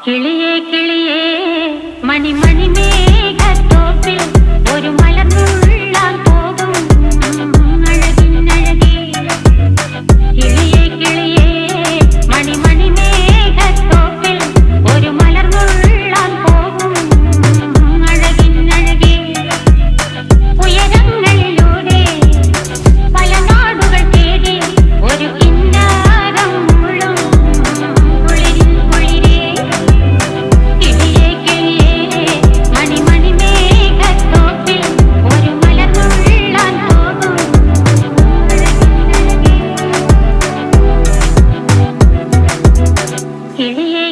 കിളിയേ കിളിയേ മണിമണി മേഘത്തോപ്പിൽ ഒരു മലർന്നുള്ളാൻ പോകും അഴകിനഴകേ. കിളിയേ കിളിയേ മണിമണി മേഘത്തോപ്പിൽ ഒരു മലർന്നുള്ളാൻ പോകും അഴകിനഴകേ. ഉയരങ്ങളിലൂടെ പല നാടുകൾ തേടി ഒരു കിന്നാരം മുള്ളും കുളിരിൻ കുളിരേ. കിളിയേ കിളിയേ മണിമണി മേഘത്തോപ്പിൽ ഒരു മലർന്നുള്ളാൻ പോകും അഴകിനഴകേ. കിളിയേ